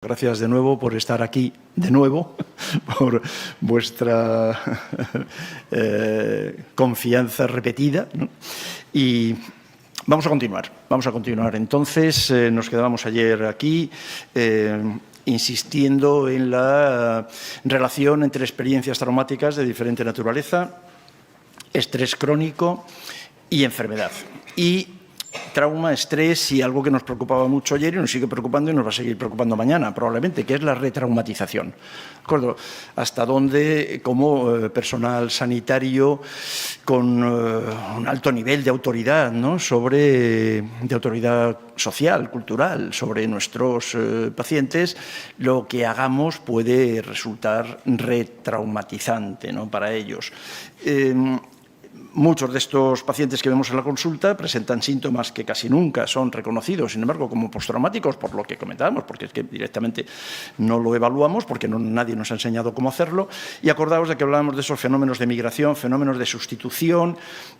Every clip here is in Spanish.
gracias de nuevo por estar aquí de nuevo, por vuestra confianza repetida, ¿no? Y vamos a continuar. Entonces, nos quedábamos ayer aquí insistiendo en la relación entre experiencias traumáticas de diferente naturaleza, estrés crónico y enfermedad. Y trauma, estrés y algo que nos preocupaba mucho ayer y nos sigue preocupando y nos va a seguir preocupando mañana, probablemente, que es la retraumatización. ¿De acuerdo? Hasta dónde, como personal sanitario con un alto nivel de autoridad, ¿no? De autoridad social, cultural, sobre nuestros pacientes, lo que hagamos puede resultar retraumatizante, ¿no? Para ellos. Muchos de estos pacientes que vemos en la consulta presentan síntomas que casi nunca son reconocidos, sin embargo, como postraumáticos, por lo que comentábamos, porque es que directamente no lo evaluamos, porque nadie nos ha enseñado cómo hacerlo. Y acordaos de que hablábamos de esos fenómenos de migración, fenómenos de sustitución,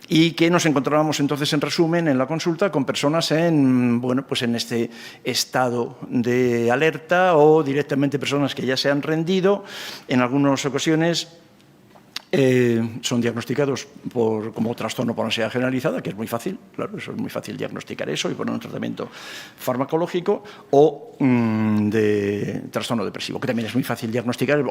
y que nos encontrábamos entonces, en resumen, en la consulta con personas en este estado de alerta o directamente personas que ya se han rendido. En algunas ocasiones son diagnosticados como trastorno por ansiedad generalizada, que es muy fácil, claro, eso es muy fácil diagnosticar eso y poner un tratamiento farmacológico, o de trastorno depresivo, que también es muy fácil diagnosticar.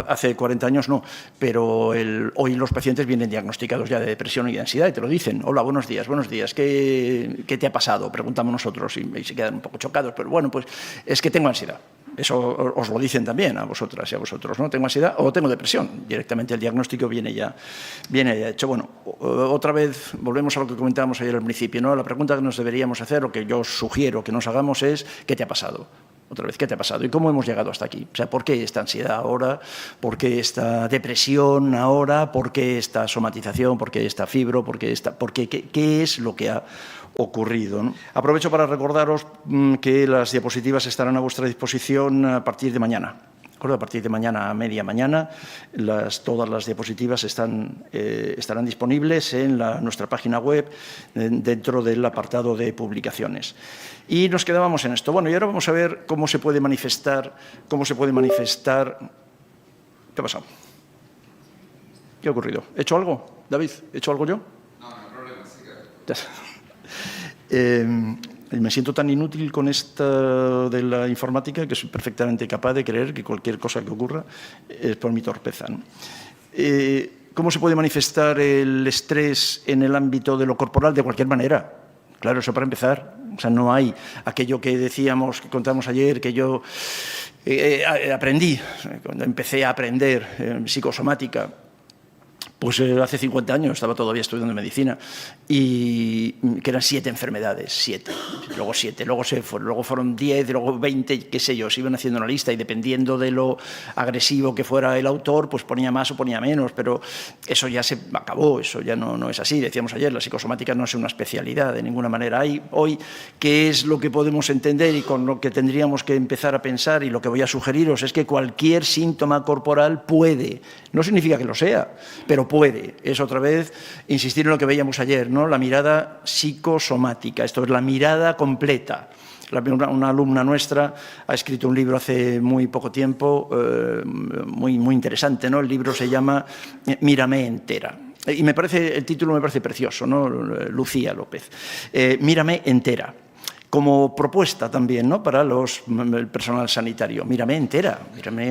Hace 40 años no, pero hoy los pacientes vienen diagnosticados ya de depresión y de ansiedad y te lo dicen. Hola, buenos días, ¿qué te ha pasado? Preguntamos nosotros y se quedan un poco chocados, pero bueno, pues es que tengo ansiedad. Eso os lo dicen también a vosotras y a vosotros, ¿no? Tengo ansiedad o tengo depresión. Directamente el diagnóstico viene ya hecho. Bueno, otra vez volvemos a lo que comentábamos ayer al principio, ¿no? La pregunta que nos deberíamos hacer, o que yo sugiero que nos hagamos, es ¿qué te ha pasado? Otra vez, ¿qué te ha pasado? ¿Y cómo hemos llegado hasta aquí? O sea, ¿por qué esta ansiedad ahora? ¿Por qué esta depresión ahora? ¿Por qué esta somatización? ¿Por qué esta fibro? ¿Qué es lo que ha ocurrido, ¿no? Aprovecho para recordaros que las diapositivas estarán a vuestra disposición a partir de mañana. A partir de mañana a media mañana, todas las diapositivas estarán disponibles en nuestra página web, dentro del apartado de publicaciones. Y nos quedábamos en esto. Bueno, y ahora vamos a ver cómo se puede manifestar. ¿Qué ha pasado? ¿Qué ha ocurrido? ¿He hecho algo, David? ¿He hecho algo yo? No, no hay problema, siga. Me siento tan inútil con esta de la informática que soy perfectamente capaz de creer que cualquier cosa que ocurra es por mi torpeza, ¿no? ¿Cómo se puede manifestar el estrés en el ámbito de lo corporal? De cualquier manera. Claro, eso para empezar. O sea, no hay aquello que decíamos, que contamos ayer, que yo aprendí, cuando empecé a aprender psicosomática. Pues hace 50 años estaba todavía estudiando medicina y que eran 7 enfermedades, 7, luego 7, luego fueron 10, luego 20, qué sé yo, se iban haciendo una lista y dependiendo de lo agresivo que fuera el autor, pues ponía más o ponía menos, pero eso ya se acabó, eso ya no es así. Decíamos ayer, la psicosomática no es una especialidad de ninguna manera. Hoy, ¿qué es lo que podemos entender y con lo que tendríamos que empezar a pensar? Y lo que voy a sugeriros es que cualquier síntoma corporal puede, no significa que lo sea, pero puede. Es otra vez insistir en lo que veíamos ayer, ¿no? La mirada psicosomática. Esto es la mirada completa. Una alumna nuestra ha escrito un libro hace muy poco tiempo, muy interesante, ¿no? El libro se llama Mírame entera. Y el título me parece precioso, ¿no? Lucía López. Mírame entera. Como propuesta también, ¿no? Para el personal sanitario. Mírame entera,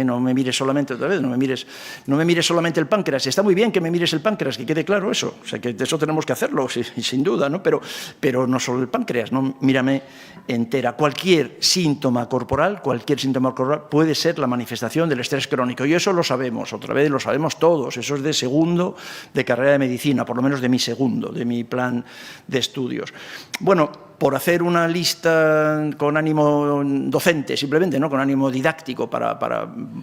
no me mires solamente otra vez, no me mires solamente el páncreas. Está muy bien que me mires el páncreas, que quede claro eso. O sea, que eso tenemos que hacerlo, sin duda, ¿no? Pero no solo el páncreas, ¿no? Mírame entera. Cualquier síntoma corporal puede ser la manifestación del estrés crónico. Y eso lo sabemos, otra vez lo sabemos todos. Eso es de segundo de carrera de medicina, por lo menos de mi segundo, de mi plan de estudios. Bueno, por hacer una lista con ánimo docente, simplemente, ¿no? Con ánimo didáctico, para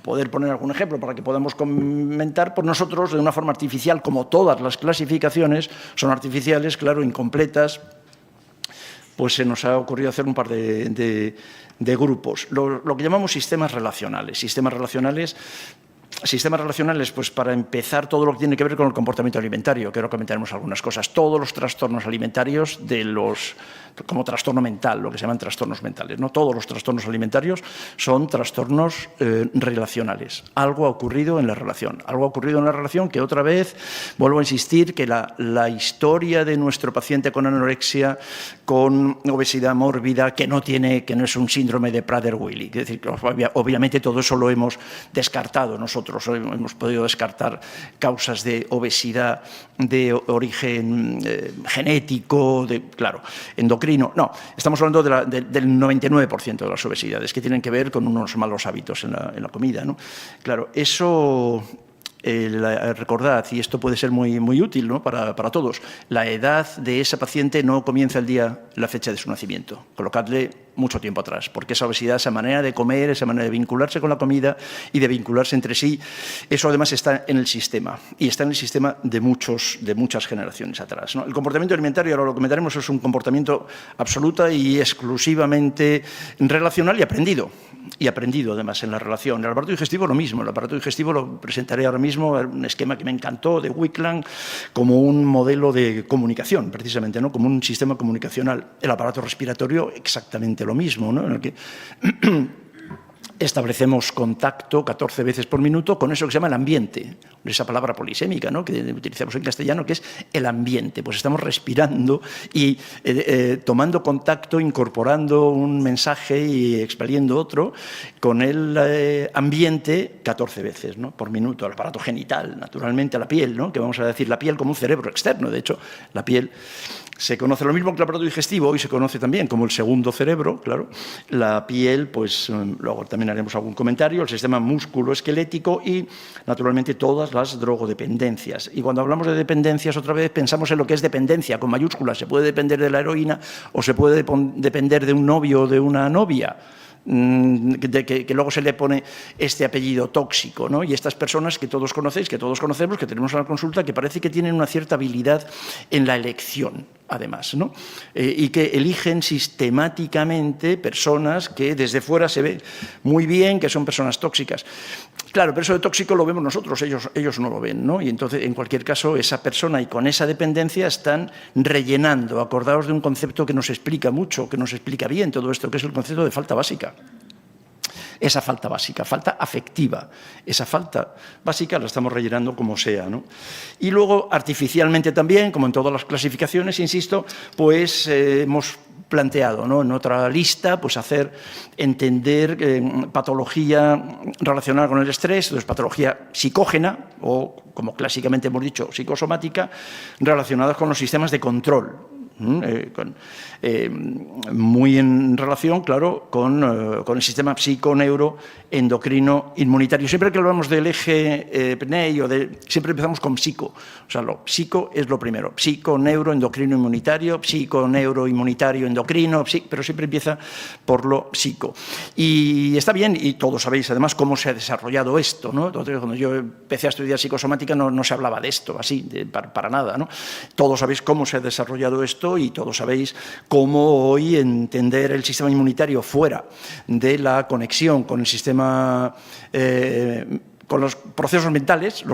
poder poner algún ejemplo, para que podamos comentar, por nosotros, de una forma artificial, como todas las clasificaciones son artificiales, claro, incompletas, pues se nos ha ocurrido hacer un par de grupos. Lo que llamamos sistemas relacionales. Sistemas relacionales Sistemas relacionales, pues para empezar, todo lo que tiene que ver con el comportamiento alimentario, que ahora comentaremos algunas cosas. Todos los trastornos alimentarios como trastorno mental, lo que se llaman trastornos mentales, ¿no? Todos los trastornos alimentarios son trastornos relacionales. Algo ha ocurrido en la relación. Algo ha ocurrido en la relación que otra vez, vuelvo a insistir, que la historia de nuestro paciente con anorexia, con obesidad mórbida, que no es un síndrome de Prader-Willi. Es decir, obviamente todo eso lo hemos descartado nosotros. Hemos podido descartar causas de obesidad de origen genético, claro, endocrino. No, estamos hablando del 99% de las obesidades que tienen que ver con unos malos hábitos en la comida, ¿no? Claro, eso... recordad, y esto puede ser muy, muy útil, ¿no? para todos, la edad de esa paciente no comienza la fecha de su nacimiento. Colocadle mucho tiempo atrás, porque esa obesidad, esa manera de comer, esa manera de vincularse con la comida y de vincularse entre sí, eso además está en el sistema, y está en el sistema de muchas generaciones atrás, ¿no? El comportamiento alimentario, ahora lo comentaremos, es un comportamiento absoluta y exclusivamente relacional y aprendido además en la relación. El aparato digestivo lo mismo, el aparato digestivo lo presentaré ahora mismo, un esquema que me encantó de Wickland como un modelo de comunicación, precisamente, ¿no? Como un sistema comunicacional. El aparato respiratorio exactamente lo mismo, ¿no? En el que establecemos contacto 14 veces por minuto con eso que se llama el ambiente, esa palabra polisémica, ¿no? que utilizamos en castellano, que es el ambiente. Pues estamos respirando y tomando contacto, incorporando un mensaje y expeliendo otro con el ambiente 14 veces, ¿no? por minuto. El aparato genital, naturalmente, la piel, ¿no? que vamos a decir la piel como un cerebro externo. De hecho, la piel se conoce lo mismo que el aparato digestivo, hoy se conoce también como el segundo cerebro, claro. La piel, pues luego también haremos algún comentario, el sistema musculoesquelético y, naturalmente, todas las drogodependencias. Y cuando hablamos de dependencias, otra vez pensamos en lo que es dependencia, con mayúsculas. Se puede depender de la heroína o se puede depender de un novio o de una novia. Que luego se le pone este apellido tóxico, ¿no? Y estas personas que todos conocéis, que todos conocemos, que tenemos en la consulta, que parece que tienen una cierta habilidad en la elección, además, ¿no? Y que eligen sistemáticamente personas que desde fuera se ve muy bien que son personas tóxicas. Claro, pero eso de tóxico lo vemos nosotros, ellos no lo ven, ¿no? Y entonces, en cualquier caso, esa persona y con esa dependencia están rellenando. Acordaos de un concepto que nos explica mucho, que nos explica bien todo esto, que es el concepto de falta básica. Esa falta básica, falta afectiva, esa falta básica la estamos rellenando como sea, ¿no? Y luego, artificialmente también, como en todas las clasificaciones, insisto, pues hemos planteado, ¿no? En otra lista, pues entender patología relacionada con el estrés, entonces patología psicógena o, como clásicamente hemos dicho, psicosomática, relacionadas con los sistemas de control. Muy en relación, claro, con el sistema psico-neuro-endocrino inmunitario. Siempre que hablamos del eje PNEI siempre empezamos con psico. O sea, lo psico es lo primero. Psico-neuro-endocrino inmunitario, psico-neuro-inmunitario endocrino, pero siempre empieza por lo psico. Y está bien, y todos sabéis además cómo se ha desarrollado esto, ¿no? Entonces, cuando yo empecé a estudiar psicosomática no se hablaba de esto, así, para nada, ¿no? Todos sabéis cómo se ha desarrollado esto y todos sabéis cómo hoy entender el sistema inmunitario fuera de la conexión con el sistema, con los procesos mentales,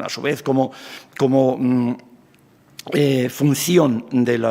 a su vez como función del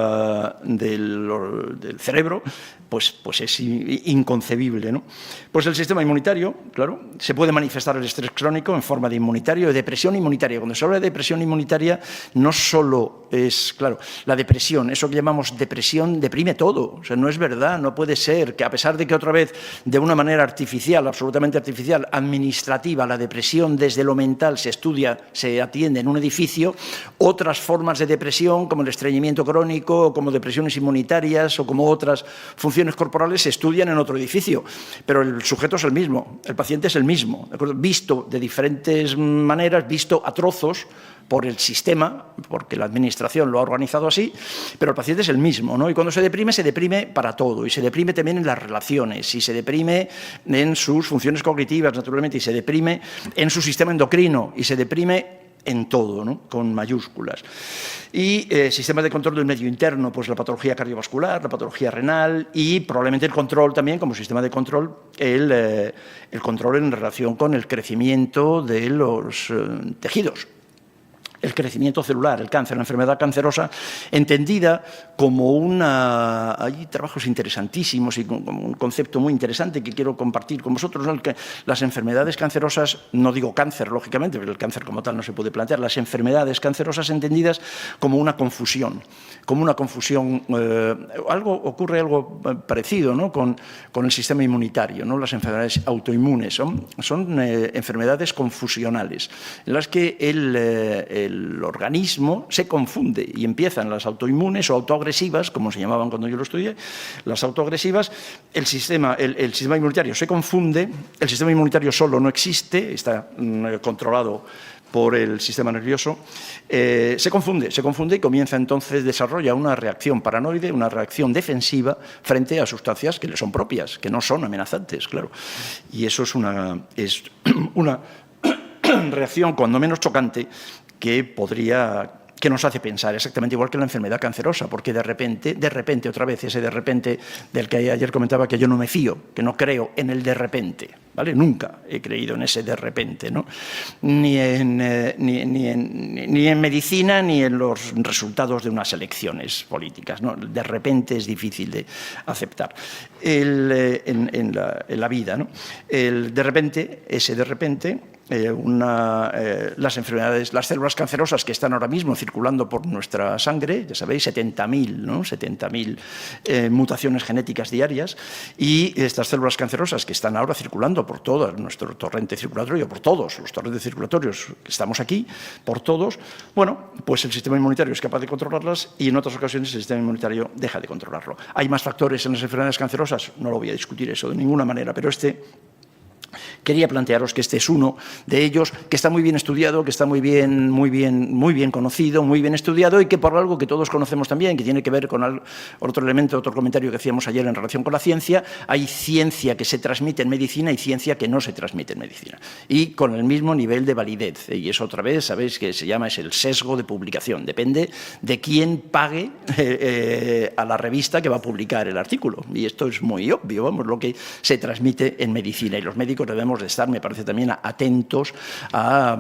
cerebro, pues es inconcebible, ¿no? Pues el sistema inmunitario, claro, se puede manifestar el estrés crónico en forma de inmunitario, de depresión inmunitaria. Cuando se habla de depresión inmunitaria, no solo es, claro, la depresión, eso que llamamos depresión, deprime todo. O sea, no es verdad, no puede ser que a pesar de que otra vez, de una manera artificial, absolutamente artificial, administrativa, la depresión desde lo mental se estudia, se atiende en un edificio, otras formas de depresión, como el estreñimiento crónico, como depresiones inmunitarias o como otras funciones corporales se estudian en otro edificio, pero el sujeto es el mismo, el paciente es el mismo, ¿de acuerdo? Visto de diferentes maneras, visto a trozos por el sistema, porque la administración lo ha organizado así, pero el paciente es el mismo, ¿no? Y cuando se deprime para todo, y se deprime también en las relaciones, y se deprime en sus funciones cognitivas, naturalmente, y se deprime en su sistema endocrino, y se deprime en todo, ¿no? Con mayúsculas. Y sistemas de control del medio interno, pues la patología cardiovascular, la patología renal y probablemente el control también, como sistema de control, el control en relación con el crecimiento de los tejidos. El crecimiento celular, el cáncer, la enfermedad cancerosa, entendida como una... Hay trabajos interesantísimos y como un concepto muy interesante que quiero compartir con vosotros, ¿no? Que las enfermedades cancerosas, no digo cáncer, lógicamente, porque el cáncer como tal no se puede plantear, las enfermedades cancerosas entendidas como una confusión, ocurre algo parecido, ¿no? con el sistema inmunitario, ¿no? Las enfermedades autoinmunes son enfermedades confusionales, en las que el organismo se confunde y empiezan las autoinmunes o autoagresivas, como se llamaban cuando yo lo estudié, las autoagresivas, el sistema inmunitario se confunde, el sistema inmunitario solo no existe, está controlado por el sistema nervioso, se confunde y comienza entonces, desarrolla una reacción paranoide, una reacción defensiva frente a sustancias que le son propias, que no son amenazantes, claro. Y eso es una reacción cuando menos chocante que nos hace pensar exactamente igual que la enfermedad cancerosa, porque de repente, otra vez, ese de repente del que ayer comentaba que yo no me fío, que no creo en el de repente, ¿vale? Nunca he creído en ese de repente, ¿no? Ni en medicina ni en los resultados de unas elecciones políticas, ¿no? De repente es difícil de aceptar en la vida, ¿no? Ese de repente... las enfermedades, las células cancerosas que están ahora mismo circulando por nuestra sangre, ya sabéis, 70.000, ¿no? 70.000 mutaciones genéticas diarias, y estas células cancerosas que están ahora circulando por todo nuestro torrente circulatorio, por todos los torrentes circulatorios que estamos aquí, por todos, bueno, pues el sistema inmunitario es capaz de controlarlas y en otras ocasiones el sistema inmunitario deja de controlarlo. ¿Hay más factores en las enfermedades cancerosas? No lo voy a discutir eso de ninguna manera, pero quería plantearos que este es uno de ellos, que está muy bien estudiado, que está muy bien conocido, muy bien estudiado y que por algo que todos conocemos también, que tiene que ver con otro elemento, otro comentario que hacíamos ayer en relación con la ciencia, hay ciencia que se transmite en medicina y ciencia que no se transmite en medicina. Y con el mismo nivel de validez. Y eso otra vez, sabéis que se llama, es el sesgo de publicación. Depende de quién pague a la revista que va a publicar el artículo. Y esto es muy obvio, vamos, lo que se transmite en medicina. Y los médicos debemos de estar, me parece también, atentos a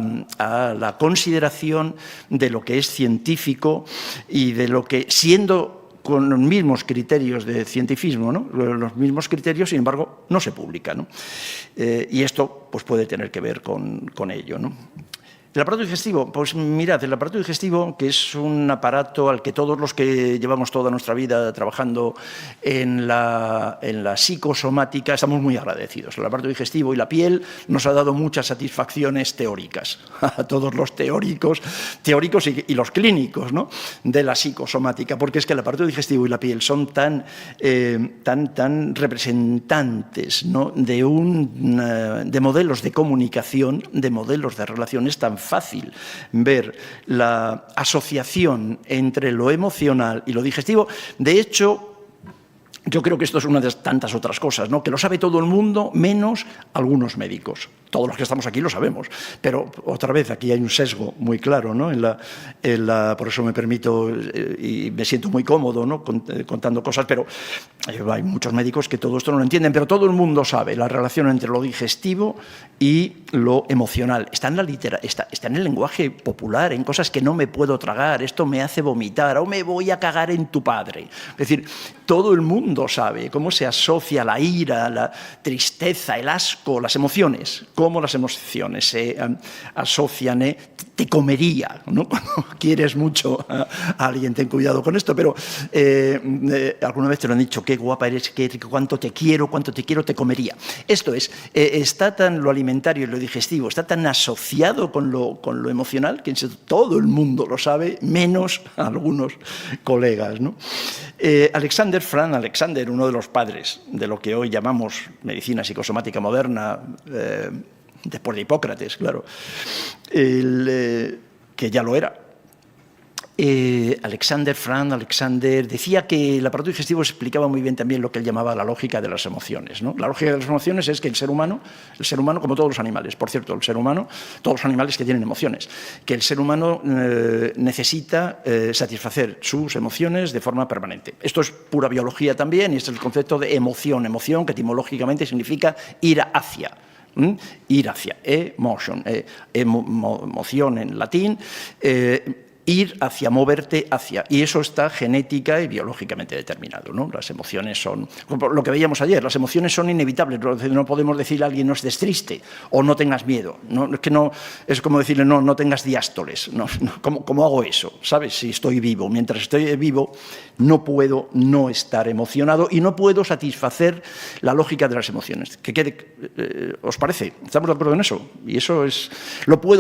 la consideración de lo que es científico y de lo que, siendo con los mismos criterios de cientifismo, ¿no? Los mismos criterios, sin embargo, no se publica, ¿no? Y esto pues, puede tener que ver con ello, ¿no? El aparato digestivo, pues mirad, el aparato digestivo, que es un aparato al que todos los que llevamos toda nuestra vida trabajando en la psicosomática estamos muy agradecidos. El aparato digestivo y la piel nos ha dado muchas satisfacciones teóricas, a todos los teóricos y los clínicos, ¿no? De la psicosomática, porque es que el aparato digestivo y la piel son tan representantes, ¿no? de modelos de comunicación, de modelos de relaciones tan fácil ver la asociación entre lo emocional y lo digestivo. De hecho, yo creo que esto es una de tantas otras cosas, ¿no? Que lo sabe todo el mundo, menos algunos médicos. Todos los que estamos aquí lo sabemos, pero otra vez aquí hay un sesgo muy claro, ¿no? Por eso me permito y me siento muy cómodo, ¿no? Contando cosas, pero hay muchos médicos que todo esto no lo entienden, pero todo el mundo sabe la relación entre lo digestivo y lo emocional. Está en la está en el lenguaje popular, en cosas que no me puedo tragar, esto me hace vomitar, o me voy a cagar en tu padre. Es decir, todo el mundo sabe cómo se asocia la ira, la tristeza, el asco, las emociones, cómo las emociones se asocian, te comería, ¿no? Cuando quieres mucho a alguien, ten cuidado con esto, pero alguna vez te lo han dicho, qué guapa eres, cuánto te quiero, te comería. Esto es, está tan lo alimentario y lo digestivo, está tan asociado con lo emocional, que todo el mundo lo sabe, menos algunos colegas, ¿no? Franz Alexander, uno de los padres de lo que hoy llamamos medicina psicosomática moderna, después de Hipócrates, claro, que ya lo era, Alexander decía que el aparato digestivo explicaba muy bien también lo que él llamaba la lógica de las emociones, ¿no? La lógica de las emociones es que el ser humano, como todos los animales, por cierto, todos los animales que tienen emociones, que el ser humano necesita satisfacer sus emociones de forma permanente. Esto es pura biología también y este es el concepto de emoción, que etimológicamente significa ir hacia. Ir hacia, emotion, emoción en latín, ir hacia, moverte hacia. Y eso está genética y biológicamente determinado, ¿no? Las emociones son, lo que veíamos ayer, las emociones son inevitables. No podemos decirle a alguien no estés triste o no tengas miedo. No, es como decirle no tengas diástoles. ¿Cómo hago eso? ¿Sabes? Si estoy vivo. Mientras estoy vivo no puedo no estar emocionado y no puedo satisfacer la lógica de las emociones. ¿Os parece? ¿Estamos de acuerdo en eso? Y eso es...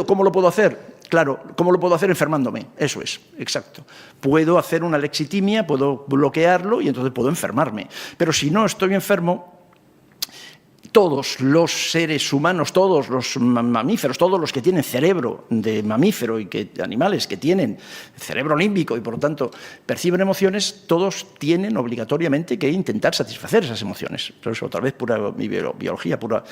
¿Cómo lo puedo hacer? Claro, ¿cómo lo puedo hacer? Enfermándome. Eso es, exacto. Puedo hacer una lexitimia, puedo bloquearlo y entonces puedo enfermarme. Pero si no estoy enfermo, todos los seres humanos, todos los mamíferos, todos los que tienen cerebro de mamífero y animales que tienen cerebro límbico y por lo tanto perciben emociones, todos tienen obligatoriamente que intentar satisfacer esas emociones. Pero eso otra vez pura biología, pura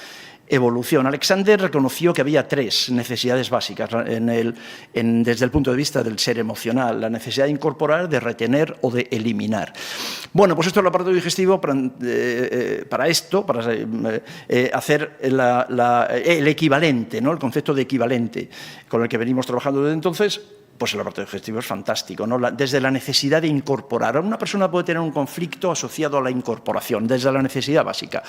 evolución. Alexander reconoció que había tres necesidades básicas desde el punto de vista del ser emocional: la necesidad de incorporar, de retener o de eliminar. Bueno, pues esto es el aparato digestivo para hacer el equivalente, ¿no? El concepto de equivalente con el que venimos trabajando desde entonces. Pues el aparato digestivo es fantástico, ¿no? Desde la necesidad de incorporar. Una persona puede tener un conflicto asociado a la incorporación, desde la necesidad básica,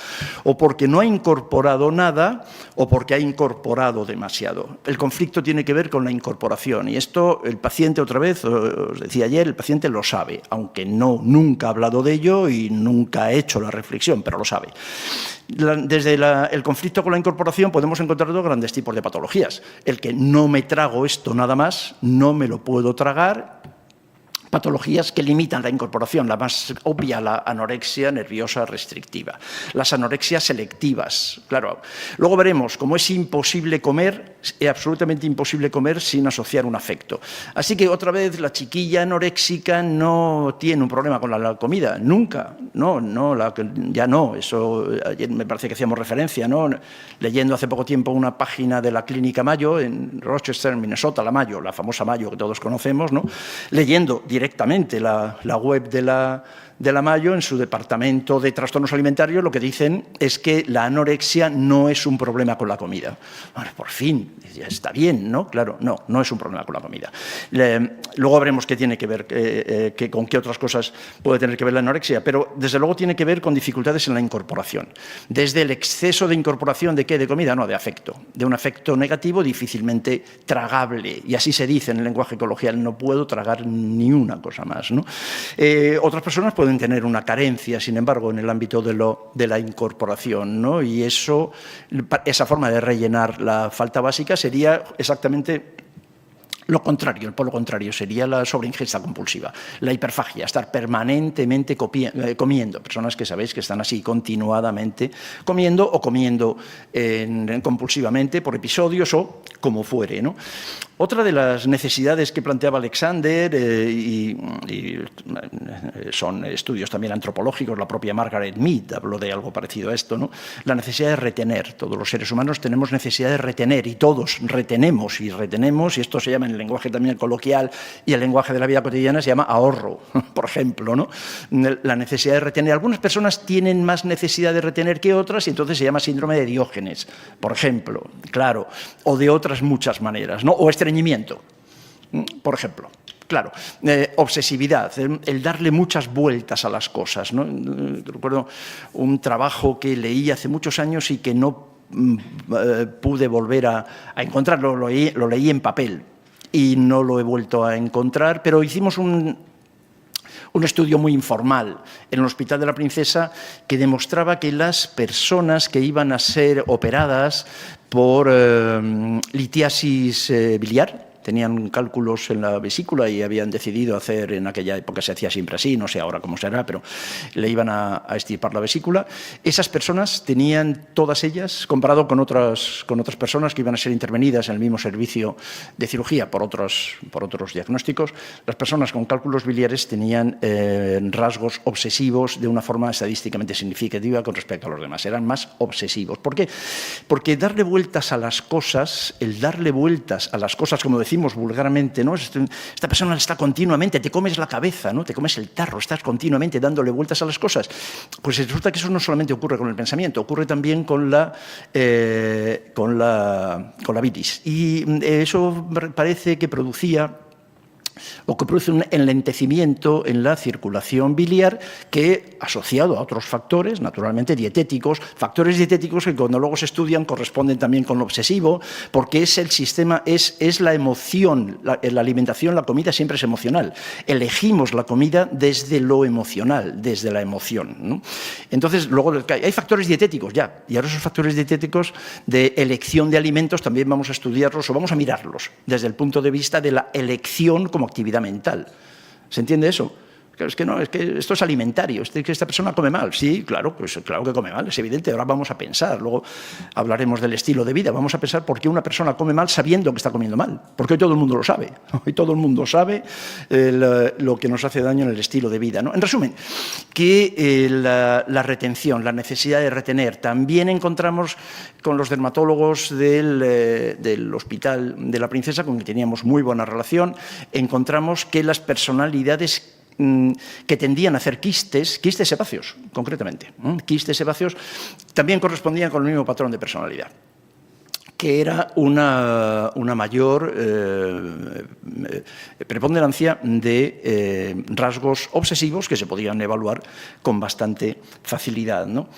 o porque no ha incorporado nada o porque ha incorporado demasiado. El conflicto tiene que ver con la incorporación y esto el paciente, otra vez, os decía ayer, el paciente lo sabe, aunque nunca ha hablado de ello y nunca ha hecho la reflexión, pero lo sabe. Desde el conflicto con la incorporación podemos encontrar dos grandes tipos de patologías. El que no me trago esto nada más, no me lo puedo tragar. Patologías que limitan la incorporación, la más obvia, la anorexia nerviosa restrictiva. Las anorexias selectivas, claro. Luego veremos cómo es imposible comer, es absolutamente imposible comer sin asociar un afecto. Así que otra vez la chiquilla anoréxica no tiene un problema con la comida, nunca. Ya no, eso ayer me parece que hacíamos referencia, ¿no? Leyendo hace poco tiempo una página de la Clínica Mayo en Rochester, Minnesota, la Mayo, la famosa Mayo que todos conocemos, ¿no? Leyendo directamente la web de la Mayo en su departamento de trastornos alimentarios, lo que dicen es que la anorexia no es un problema con la comida. Bueno, por fin, ya está bien, ¿no? Claro, no es un problema con la comida. Luego veremos qué tiene que ver, con qué otras cosas puede tener que ver la anorexia, pero desde luego tiene que ver con dificultades en la incorporación. Desde el exceso de incorporación ¿de qué? De comida, no, de afecto. De un afecto negativo difícilmente tragable. Y así se dice en el lenguaje coloquial, no puedo tragar ni una cosa más, ¿no? Otras personas pueden tener una carencia, sin embargo, en el ámbito de la incorporación, ¿no? Y esa forma de rellenar la falta básica sería exactamente lo contrario, el polo contrario sería la sobreingesta compulsiva, la hiperfagia, estar permanentemente comiendo. Personas que sabéis que están así continuadamente comiendo o comiendo compulsivamente por episodios o como fuere, ¿no? Otra de las necesidades que planteaba Alexander, y son estudios también antropológicos, la propia Margaret Mead habló de algo parecido a esto, ¿no? La necesidad de retener. Todos los seres humanos tenemos necesidad de retener y todos retenemos, y esto se llama en el lenguaje también coloquial y el lenguaje de la vida cotidiana se llama ahorro, por ejemplo, ¿no? La necesidad de retener. Algunas personas tienen más necesidad de retener que otras y entonces se llama síndrome de Diógenes, por ejemplo, claro, o de otras muchas maneras, ¿no? O estreñimiento, por ejemplo. Claro, obsesividad, el darle muchas vueltas a las cosas, ¿no? Recuerdo un trabajo que leí hace muchos años y que no pude volver a encontrarlo, lo leí en papel y no lo he vuelto a encontrar, pero hicimos un estudio muy informal en el Hospital de la Princesa que demostraba que las personas que iban a ser operadas por litiasis biliar, tenían cálculos en la vesícula y habían decidido hacer, en aquella época se hacía siempre así, no sé ahora cómo será, pero le iban a extirpar la vesícula. Esas personas tenían, todas ellas, comparado con otras personas que iban a ser intervenidas en el mismo servicio de cirugía por otros diagnósticos, las personas con cálculos biliares tenían rasgos obsesivos de una forma estadísticamente significativa con respecto a los demás. Eran más obsesivos. ¿Por qué? Porque darle vueltas a las cosas, el darle vueltas a las cosas, como decimos vulgarmente, ¿no? Esta persona está continuamente, te comes la cabeza, ¿no? Te comes el tarro, estás continuamente dándole vueltas a las cosas. Pues resulta que eso no solamente ocurre con el pensamiento, ocurre también con la bilis. Y eso parece que producía o que produce un enlentecimiento en la circulación biliar que, asociado a otros factores, naturalmente dietéticos, factores dietéticos que cuando luego se estudian corresponden también con lo obsesivo, porque es el sistema, es la emoción, la alimentación, la comida siempre es emocional. Elegimos la comida desde lo emocional, desde la emoción, ¿no? Entonces, luego hay factores dietéticos ya, y ahora esos factores dietéticos de elección de alimentos también vamos a estudiarlos o vamos a mirarlos desde el punto de vista de la elección como actividad mental. ¿Se entiende eso? Claro, es que esto es alimentario, que esta persona come mal. Sí, claro, pues claro que come mal, es evidente. Ahora vamos a pensar, luego hablaremos del estilo de vida, vamos a pensar por qué una persona come mal sabiendo que está comiendo mal. Porque hoy todo el mundo lo sabe. Hoy todo el mundo sabe lo que nos hace daño en el estilo de vida, ¿no? En resumen, que la retención, la necesidad de retener, también encontramos con los dermatólogos del Hospital de la Princesa, con quien teníamos muy buena relación, encontramos que las personalidades que tendían a hacer quistes sebáceos, concretamente, quistes sebáceos, también correspondían con el mismo patrón de personalidad, que era una mayor preponderancia de rasgos obsesivos que se podían evaluar con bastante facilidad, ¿no?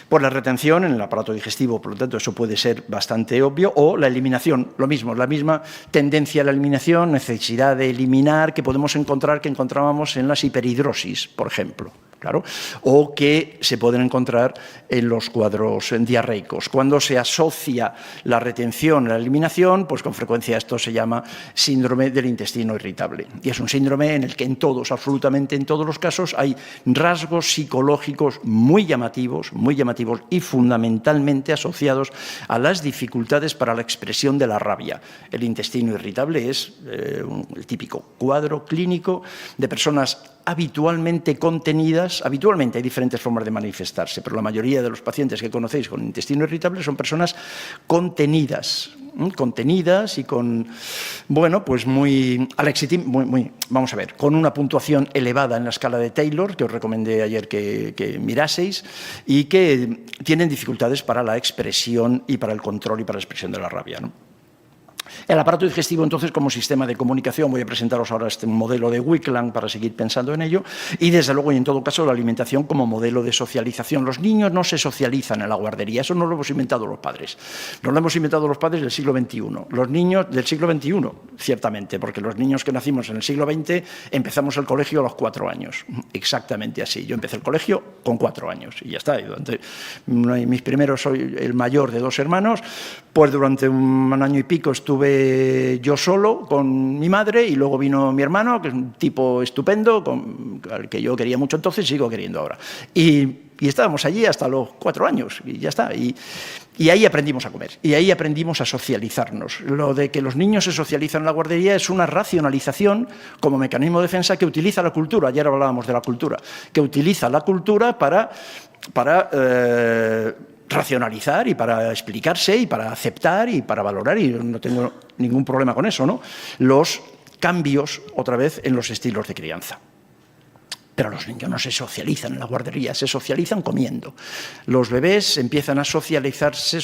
Por la retención en el aparato digestivo, por lo tanto, eso puede ser bastante obvio, o la eliminación, lo mismo, la misma tendencia a la eliminación, necesidad de eliminar que podemos encontrar, que encontrábamos en las hiperhidrosis, por ejemplo. Claro, o que se pueden encontrar en los cuadros diarreicos. Cuando se asocia la retención a la eliminación, pues con frecuencia esto se llama síndrome del intestino irritable. Y es un síndrome en el que absolutamente en todos los casos, hay rasgos psicológicos muy llamativos y fundamentalmente asociados a las dificultades para la expresión de la rabia. El intestino irritable es el típico cuadro clínico de personas habitualmente contenidas. Habitualmente hay diferentes formas de manifestarse, pero la mayoría de los pacientes que conocéis con intestino irritable son personas contenidas y con, bueno, pues vamos a ver, con una puntuación elevada en la escala de Taylor, que os recomendé ayer que miraseis, y que tienen dificultades para la expresión y para el control y para la expresión de la rabia, ¿no? El aparato digestivo, entonces, como sistema de comunicación, voy a presentaros ahora este modelo de Wickland para seguir pensando en ello, y desde luego y en todo caso la alimentación como modelo de socialización. Los niños no se socializan en la guardería, eso no lo hemos inventado los padres. No lo hemos inventado los padres del siglo XXI. Los niños del siglo XXI, ciertamente, porque los niños que nacimos en el siglo XX empezamos el colegio a los 4 años. Exactamente así. Yo empecé el colegio con 4 años y ya está. Mis primeros, soy el mayor de 2 hermanos, pues durante un año y pico estuve yo solo con mi madre y luego vino mi hermano, que es un tipo estupendo, al que yo quería mucho entonces y sigo queriendo ahora. Y estábamos allí hasta los 4 años y ya está. Y ahí aprendimos a comer y ahí aprendimos a socializarnos. Lo de que los niños se socializan en la guardería es una racionalización como mecanismo de defensa que utiliza la cultura. Ayer hablábamos de la cultura, que utiliza la cultura para racionalizar y para explicarse y para aceptar y para valorar, y no tengo ningún problema con eso, ¿no? Los cambios, otra vez, en los estilos de crianza. Pero los niños no se socializan en la guardería, se socializan comiendo. Los bebés empiezan a socializarse,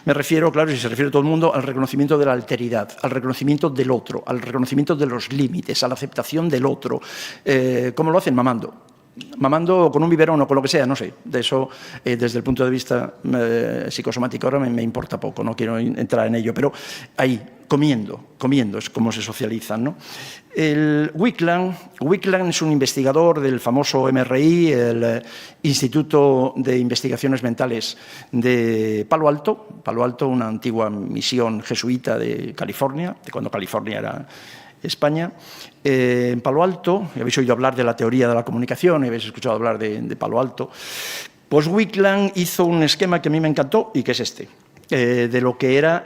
me refiero, claro, si se refiere a todo el mundo, al reconocimiento de la alteridad, al reconocimiento del otro, al reconocimiento de los límites, a la aceptación del otro. ¿Cómo lo hacen? Mamando. mamando o con un biberón o con lo que sea, no sé. De eso, desde el punto de vista psicosomático, ahora me importa poco, no quiero entrar en ello, pero ahí, comiendo es como se socializan, ¿no? El Wikland es un investigador del famoso MRI, el Instituto de Investigaciones Mentales de Palo Alto. Palo Alto, una antigua misión jesuita de California, de cuando California era España. En Palo Alto, habéis oído hablar de la teoría de la comunicación, habéis escuchado hablar de Palo Alto, pues Wikland hizo un esquema que a mí me encantó y que es este, de lo que era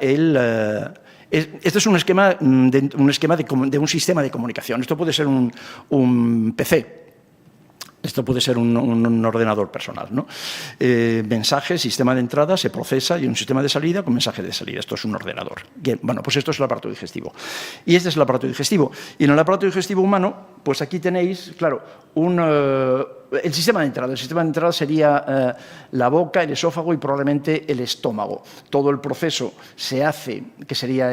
este es un esquema de un sistema de comunicación. Esto puede ser un PC. Esto puede ser un ordenador personal, ¿no? Mensaje, sistema de entrada, se procesa y un sistema de salida con mensaje de salida. Esto es un ordenador. Bien, bueno, pues esto es el aparato digestivo. Y este es el aparato digestivo. Y en el aparato digestivo humano, pues aquí tenéis, claro, el sistema de entrada. El sistema de entrada sería la boca, el esófago y probablemente el estómago. Todo el proceso se hace, que sería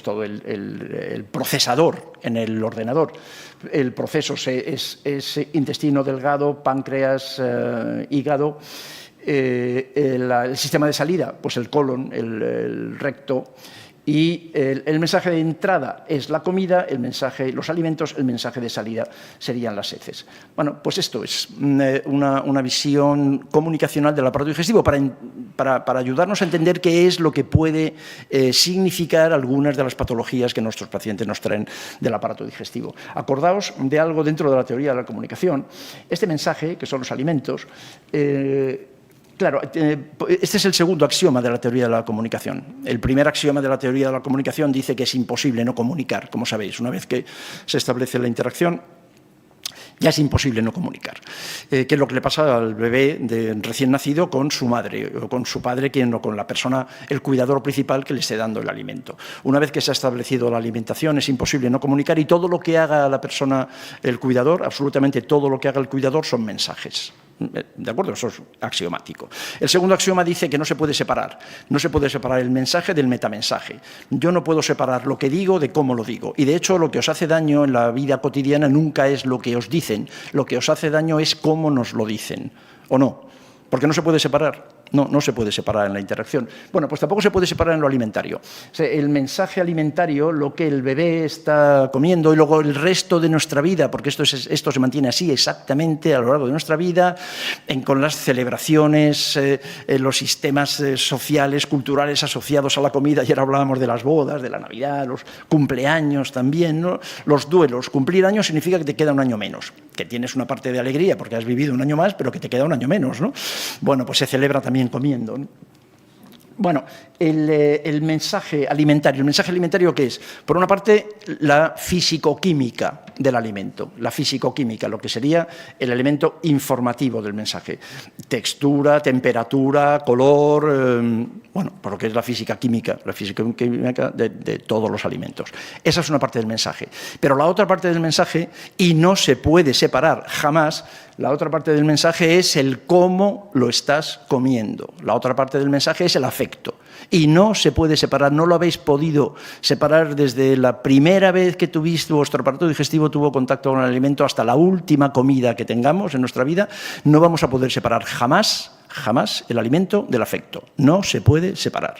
todo el procesador en el ordenador. El proceso es intestino delgado, páncreas, hígado. El sistema de salida, pues el colon, el recto. Y el mensaje de entrada es la comida, los alimentos, el mensaje de salida serían las heces. Bueno, pues esto es una visión comunicacional del aparato digestivo para ayudarnos a entender qué es lo que puede significar algunas de las patologías que nuestros pacientes nos traen del aparato digestivo. Acordaos de algo dentro de la teoría de la comunicación. Este mensaje, que son los alimentos, claro, este es el segundo axioma de la teoría de la comunicación. El primer axioma de la teoría de la comunicación dice que es imposible no comunicar, como sabéis. Una vez que se establece la interacción, ya es imposible no comunicar. ¿Qué es lo que le pasa al bebé recién nacido con su madre o con su padre, o con la persona, el cuidador principal que le esté dando el alimento? Una vez que se ha establecido la alimentación, es imposible no comunicar y todo lo que haga la persona, el cuidador, absolutamente todo lo que haga el cuidador son mensajes. ¿De acuerdo? Eso es axiomático. El segundo axioma dice que no se puede separar. No se puede separar el mensaje del metamensaje. Yo no puedo separar lo que digo de cómo lo digo. Y, de hecho, lo que os hace daño en la vida cotidiana nunca es lo que os dicen. Lo que os hace daño es cómo nos lo dicen. ¿O no? Porque no se puede separar. No se puede separar en la interacción. Bueno, pues tampoco se puede separar en lo alimentario. O sea, el mensaje alimentario, lo que el bebé está comiendo y luego el resto de nuestra vida, porque esto se mantiene así exactamente a lo largo de nuestra vida, con las celebraciones, los sistemas sociales, culturales asociados a la comida. Ayer hablábamos de las bodas, de la Navidad, los cumpleaños también, ¿no? Los duelos. Cumplir años significa que te queda un año menos, que tienes una parte de alegría porque has vivido un año más, pero que te queda un año menos, ¿no? Bueno, pues se celebra también comiendo, ¿no? Bueno, el mensaje alimentario. ¿El mensaje alimentario qué es? Por una parte, la fisicoquímica del alimento. La fisicoquímica, lo que sería el elemento informativo del mensaje. Textura, temperatura, color, bueno, por lo que es la física química de todos los alimentos. Esa es una parte del mensaje. Pero la otra parte del mensaje, y no se puede separar jamás, la otra parte del mensaje es el cómo lo estás comiendo. La otra parte del mensaje es el afecto. Y no se puede separar, no lo habéis podido separar desde la primera vez que vuestro aparato digestivo tuvo contacto con el alimento hasta la última comida que tengamos en nuestra vida. No vamos a poder separar jamás el alimento del afecto. No se puede separar.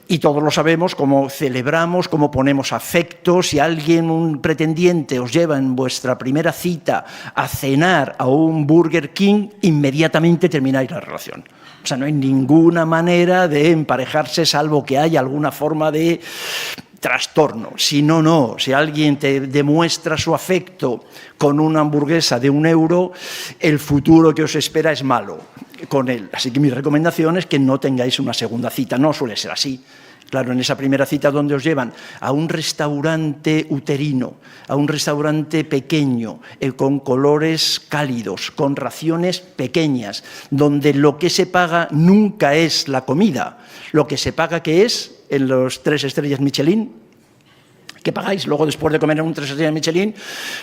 Y todos lo sabemos, cómo celebramos, cómo ponemos afecto. Si alguien, un pretendiente, os lleva en vuestra primera cita a cenar a un Burger King, inmediatamente termináis la relación. O sea, no hay ninguna manera de emparejarse, salvo que haya alguna forma de trastorno. Si no. Si alguien te demuestra su afecto con una hamburguesa de €1, el futuro que os espera es malo con él. Así que mi recomendación es que no tengáis una segunda cita. No suele ser así. Claro, en esa primera cita donde os llevan a un restaurante uterino, a un restaurante pequeño, con colores cálidos, con raciones pequeñas, donde lo que se paga nunca es la comida, lo que se paga que es en los 3 estrellas Michelin, que pagáis. Luego, después de comer en un 3 estrellas Michelin,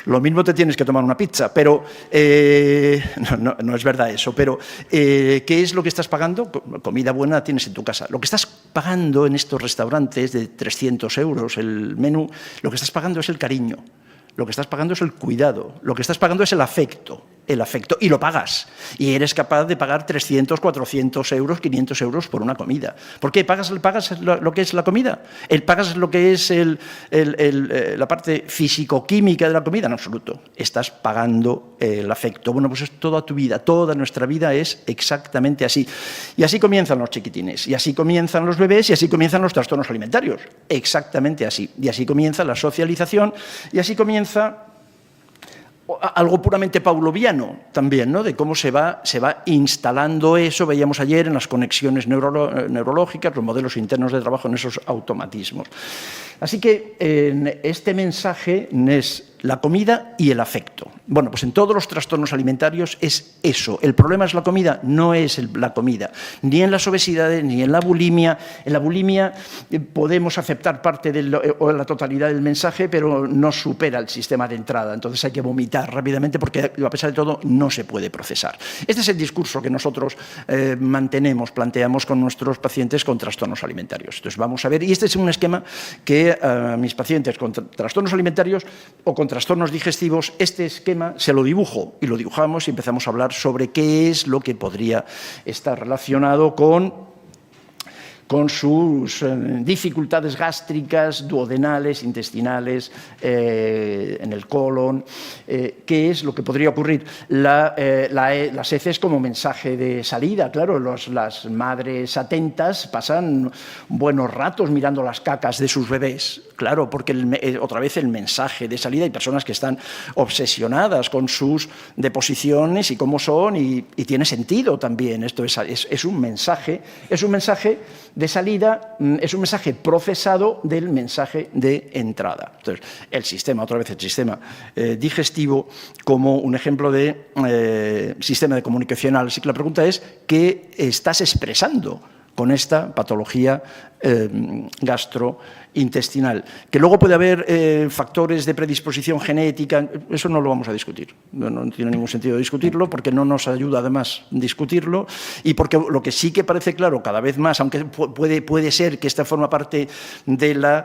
lo mismo te tienes que tomar una pizza. Pero no es verdad eso. Pero, ¿qué es lo que estás pagando? Comida buena tienes en tu casa. Lo que estás pagando en estos restaurantes de 300 € el menú, lo que estás pagando es el cariño. Lo que estás pagando es el cuidado. Lo que estás pagando es el afecto. el afecto, y lo pagas. Y eres capaz de pagar 300, 400 euros, 500 euros por una comida. ¿Por qué? ¿Pagas lo que es la comida? ¿Pagas lo que es la parte físico-química de la comida? En absoluto. Estás pagando el afecto. Bueno, pues es toda tu vida, toda nuestra vida es exactamente así. Y así comienzan los chiquitines, y así comienzan los bebés, y así comienzan los trastornos alimentarios. Exactamente así. Y así comienza la socialización, y así comienza algo puramente pavloviano también, ¿no? De cómo se va instalando eso. Veíamos ayer en las conexiones neurológicas, los modelos internos de trabajo, en esos automatismos. Así que este mensaje es la comida y el afecto. Bueno, pues en todos los trastornos alimentarios es eso. El problema es la comida, no es la comida. Ni en las obesidades, ni en la bulimia. En la bulimia podemos aceptar parte o la totalidad del mensaje, pero no supera el sistema de entrada. Entonces hay que vomitar rápidamente porque, a pesar de todo, no se puede procesar. Este es el discurso que nosotros planteamos con nuestros pacientes con trastornos alimentarios. Entonces vamos a ver, y este es un esquema que a mis pacientes con trastornos alimentarios o con trastornos digestivos, este esquema se lo dibujo y lo dibujamos y empezamos a hablar sobre qué es lo que podría estar relacionado con sus dificultades gástricas, duodenales, intestinales, en el colon. ¿Qué es lo que podría ocurrir? Las heces como mensaje de salida. Claro, las madres atentas pasan buenos ratos mirando las cacas de sus bebés. Claro, porque otra vez el mensaje de salida. Hay personas que están obsesionadas con sus deposiciones y cómo son, y tiene sentido también. Esto es un mensaje de salida, es un mensaje procesado del mensaje de entrada. Entonces, el sistema digestivo como un ejemplo de sistema de comunicacional. Así que la pregunta es, ¿qué estás expresando con esta patología gastrointestinal? Que luego puede haber factores de predisposición genética, eso no lo vamos a discutir. No tiene ningún sentido discutirlo porque no nos ayuda además discutirlo, y porque lo que sí que parece claro cada vez más, aunque puede ser que esta forma parte de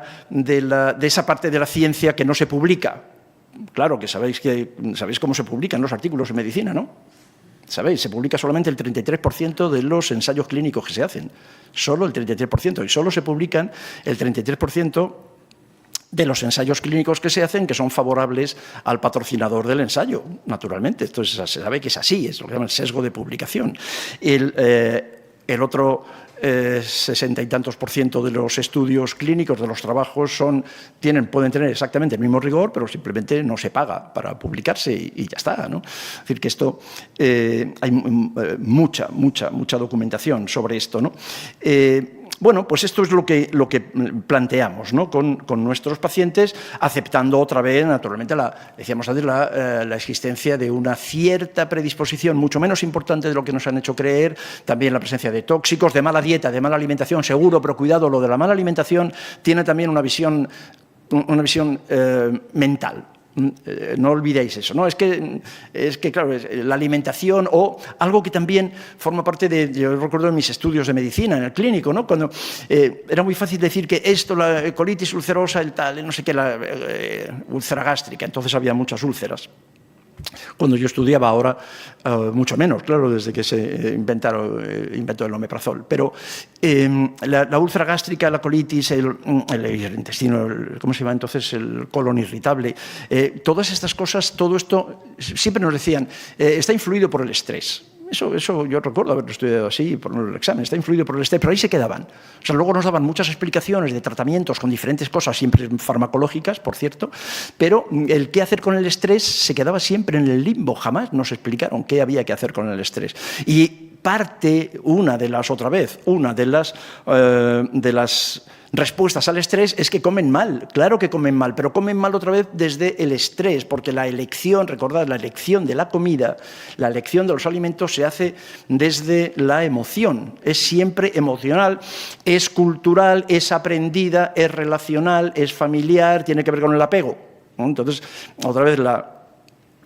esa parte de la ciencia que no se publica. Claro que sabéis cómo se publican los artículos en medicina, ¿no? ¿Sabéis? Se publica solamente el 33% de los ensayos clínicos que se hacen. Solo el 33%. Y solo se publican el 33% de los ensayos clínicos que se hacen que son favorables al patrocinador del ensayo, naturalmente. Entonces, se sabe que es así, es lo que llaman el sesgo de publicación. El otro 60 y tantos % de los estudios clínicos, de los trabajos, pueden tener exactamente el mismo rigor, pero simplemente no se paga para publicarse y ya está, ¿no? Es decir, que esto, hay mucha documentación sobre esto, ¿no? Bueno, pues esto es lo que planteamos, ¿no? con nuestros pacientes, aceptando otra vez, naturalmente, decíamos antes, la existencia de una cierta predisposición, mucho menos importante de lo que nos han hecho creer, también la presencia de tóxicos, de mala dieta, de mala alimentación, seguro, pero cuidado, lo de la mala alimentación tiene también una visión mental. No olvidéis eso, ¿no? Es que claro, la alimentación, o algo que también forma parte yo recuerdo en mis estudios de medicina, en el clínico, ¿no? Cuando era muy fácil decir que esto, la colitis ulcerosa, el tal, no sé qué, la úlcera gástrica, entonces había muchas úlceras. Cuando yo estudiaba, ahora mucho menos, claro, desde que se inventó el omeprazol. Pero la úlcera gástrica, la colitis, el intestino, ¿cómo se llama entonces? El colon irritable. Todas estas cosas, todo esto, siempre nos decían, está influido por el estrés. Eso yo recuerdo haberlo estudiado así por el examen, está influido por el estrés, pero ahí se quedaban. O sea, luego nos daban muchas explicaciones de tratamientos con diferentes cosas, siempre farmacológicas, por cierto, pero el qué hacer con el estrés se quedaba siempre en el limbo, jamás nos explicaron qué había que hacer con el estrés. Y una de las respuestas al estrés es que comen mal, claro que comen mal, pero comen mal otra vez desde el estrés, porque la elección, recordad, la elección de la comida, la elección de los alimentos se hace desde la emoción, es siempre emocional, es cultural, es aprendida, es relacional, es familiar, tiene que ver con el apego, ¿no? Entonces, otra vez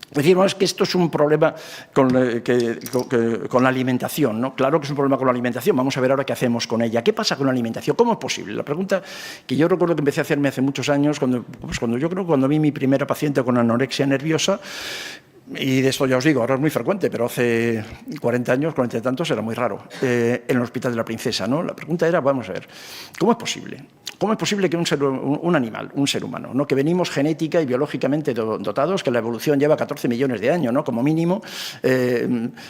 decimos que esto es un problema con la alimentación, ¿no? Claro que es un problema con la alimentación. Vamos a ver ahora qué hacemos con ella. ¿Qué pasa con la alimentación? ¿Cómo es posible? La pregunta que yo recuerdo que empecé a hacerme hace muchos años, cuando vi mi primera paciente con anorexia nerviosa, y de esto ya os digo, ahora es muy frecuente, pero hace 40 años, 40 y tantos, era muy raro, en el Hospital de la Princesa, ¿no? La pregunta era, vamos a ver, ¿cómo es posible? ¿Cómo es posible que un animal, un ser humano, ¿no? Que venimos genética y biológicamente dotados, que la evolución lleva 14 millones de años, ¿no? Como mínimo,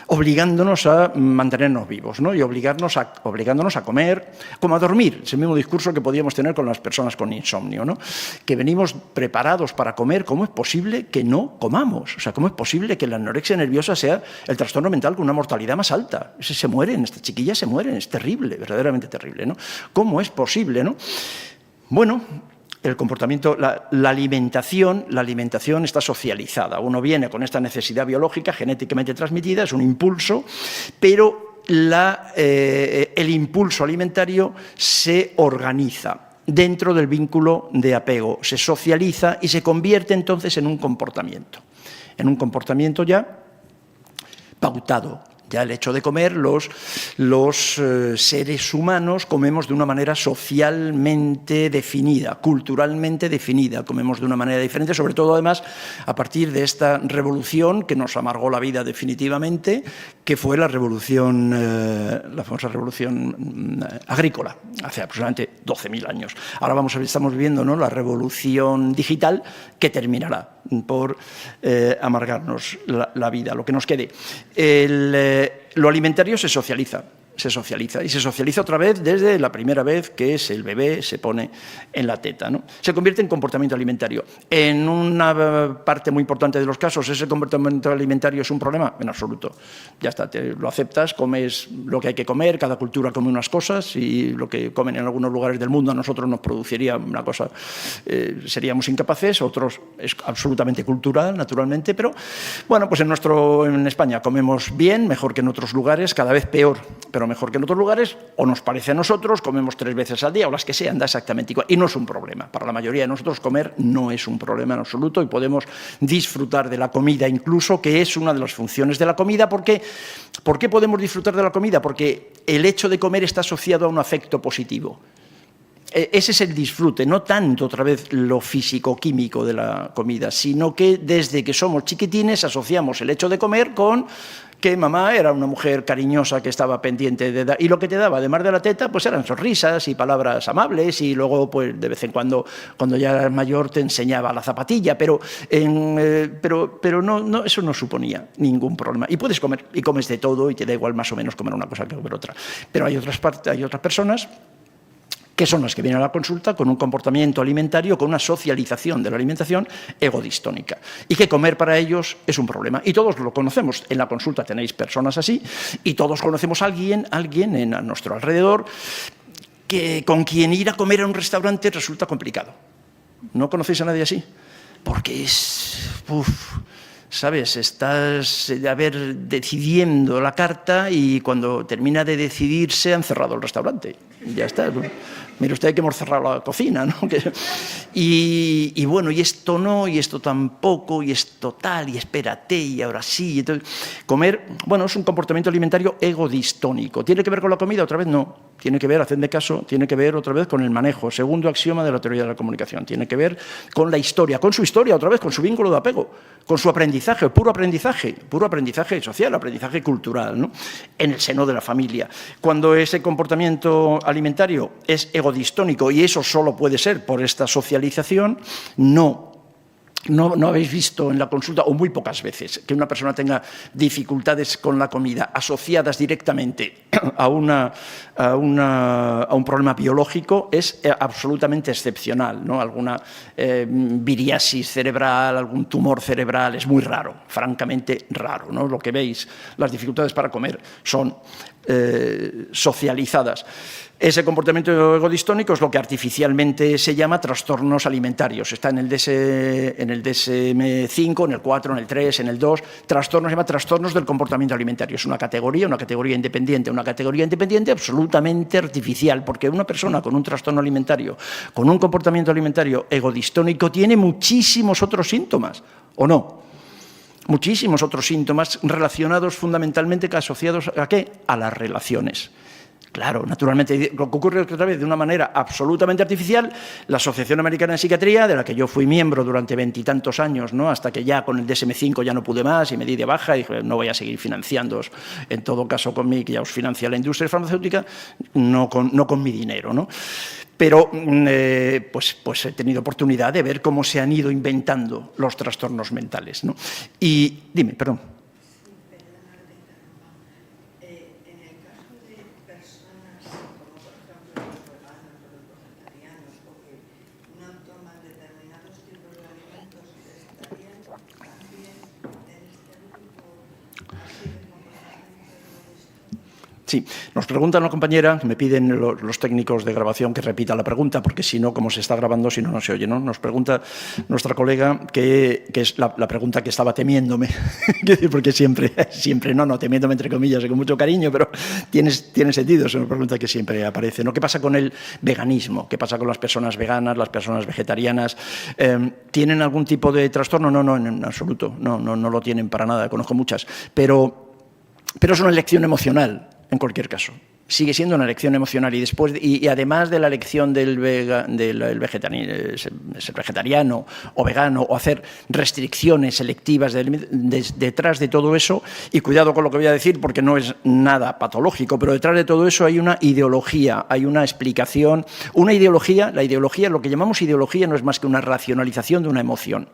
obligándonos a mantenernos vivos, ¿no? Y obligándonos a comer, como a dormir, es el mismo discurso que podíamos tener con las personas con insomnio, ¿no? Que venimos preparados para comer, ¿cómo es posible que no comamos? O sea, ¿cómo es posible que la anorexia nerviosa sea el trastorno mental con una mortalidad más alta? Se mueren, estas chiquillas se mueren, es terrible, verdaderamente terrible, ¿no? ¿Cómo es posible, no? Bueno, el comportamiento, la alimentación está socializada. Uno viene con esta necesidad biológica genéticamente transmitida, es un impulso, pero el impulso alimentario se organiza dentro del vínculo de apego, se socializa y se convierte entonces en un comportamiento ya pautado. Ya el hecho de comer, los seres humanos comemos de una manera socialmente definida, culturalmente definida, comemos de una manera diferente, sobre todo además a partir de esta revolución que nos amargó la vida definitivamente, que fue la famosa revolución agrícola, hace aproximadamente 12.000 años. Ahora estamos viviendo, ¿no?, la revolución digital que terminará por amargarnos la vida, lo que nos quede. Lo alimentario se socializa y se socializa otra vez desde la primera vez que el bebé se pone en la teta, ¿no? Se convierte en comportamiento alimentario. En una parte muy importante de los casos, ¿ese comportamiento alimentario es un problema? En absoluto. Ya está, lo aceptas, comes lo que hay que comer, cada cultura come unas cosas y lo que comen en algunos lugares del mundo a nosotros nos produciría una cosa, seríamos incapaces, otros es absolutamente cultural, naturalmente, pero bueno, pues en España comemos bien, mejor que en otros lugares, cada vez peor, pero mejor que en otros lugares, o nos parece a nosotros, comemos 3 veces al día o las que sean, da exactamente igual. Y no es un problema. Para la mayoría de nosotros comer no es un problema en absoluto y podemos disfrutar de la comida incluso, que es una de las funciones de la comida. ¿Por qué podemos disfrutar de la comida? Porque el hecho de comer está asociado a un afecto positivo. Ese es el disfrute, no tanto otra vez lo físico-químico de la comida, sino que desde que somos chiquitines asociamos el hecho de comer con que mamá era una mujer cariñosa que estaba pendiente de dar, y lo que te daba, además de la teta, pues eran sonrisas y palabras amables, y luego, pues de vez en cuando ya eras mayor, te enseñaba la zapatilla, pero no, eso no suponía ningún problema. Y puedes comer, y comes de todo, y te da igual más o menos comer una cosa que comer otra. Pero hay otras personas que son las que vienen a la consulta con un comportamiento alimentario, con una socialización de la alimentación egodistónica, y que comer para ellos es un problema. Y todos lo conocemos. En la consulta tenéis personas así, y todos conocemos a alguien a nuestro alrededor con quien ir a comer a un restaurante resulta complicado. ¿No conocéis a nadie así? Porque ¿sabes? Estás decidiendo la carta y cuando termina de decidirse han cerrado el restaurante. Ya está. Mire usted que hemos cerrado la cocina, ¿no? Y bueno, y esto no, y esto tampoco, y esto tal, y espérate, y ahora sí. Entonces, comer, bueno, es un comportamiento alimentario egodistónico. ¿Tiene que ver con la comida? Otra vez no. Tiene que ver, hacedme caso, tiene que ver otra vez con el manejo. Segundo axioma de la teoría de la comunicación. Tiene que ver con la historia, con su historia otra vez, con su vínculo de apego, con su aprendizaje, puro aprendizaje social, aprendizaje cultural, ¿no? En el seno de la familia. Cuando ese comportamiento alimentario es egodistónico, y eso solo puede ser por esta socialización, no habéis visto en la consulta, o muy pocas veces, que una persona tenga dificultades con la comida asociadas directamente a un problema biológico. Es absolutamente excepcional, ¿no? Alguna viriasis cerebral, algún tumor cerebral, es muy raro, francamente raro, ¿no? Lo que veis, las dificultades para comer son socializadas. Ese comportamiento egodistónico es lo que artificialmente se llama trastornos alimentarios. Está en el DSM-5, en el 4, en el 3, en el 2. Trastornos, se llama trastornos del comportamiento alimentario. Es una categoría independiente absolutamente artificial, porque una persona con un trastorno alimentario, con un comportamiento alimentario egodistónico, tiene muchísimos otros síntomas, ¿o no? Muchísimos otros síntomas relacionados fundamentalmente, asociados ¿a qué? A las relaciones. Claro, naturalmente, lo que ocurre otra vez de una manera absolutamente artificial, la Asociación Americana de Psiquiatría, de la que yo fui miembro durante 20 y tantos años, ¿no? Hasta que ya con el DSM-5 ya no pude más y me di de baja y dije, no voy a seguir financiándoos, en todo caso con mí, que ya os financia la industria farmacéutica, no con mi dinero, ¿no? Pero pues he tenido oportunidad de ver cómo se han ido inventando los trastornos mentales, ¿no? Y dime, perdón. Sí, nos pregunta una compañera, me piden los técnicos de grabación que repita la pregunta, porque si no, como se está grabando, si no, no se oye, ¿no? Nos pregunta nuestra colega que es la pregunta que estaba temiéndome, porque siempre, no, temiéndome entre comillas y con mucho cariño, pero tiene sentido, es una pregunta que siempre aparece, ¿no? ¿Qué pasa con el veganismo? ¿Qué pasa con las personas veganas, las personas vegetarianas? ¿Tienen algún tipo de trastorno? No, en absoluto, no lo tienen para nada, conozco muchas, pero es una elección emocional. En cualquier caso, sigue siendo una elección emocional y además de la elección del ser vegetariano o vegano o hacer restricciones selectivas detrás de todo eso, y cuidado con lo que voy a decir porque no es nada patológico, pero detrás de todo eso hay una ideología, hay una explicación, una ideología. La ideología, lo que llamamos ideología, no es más que una racionalización de una emoción.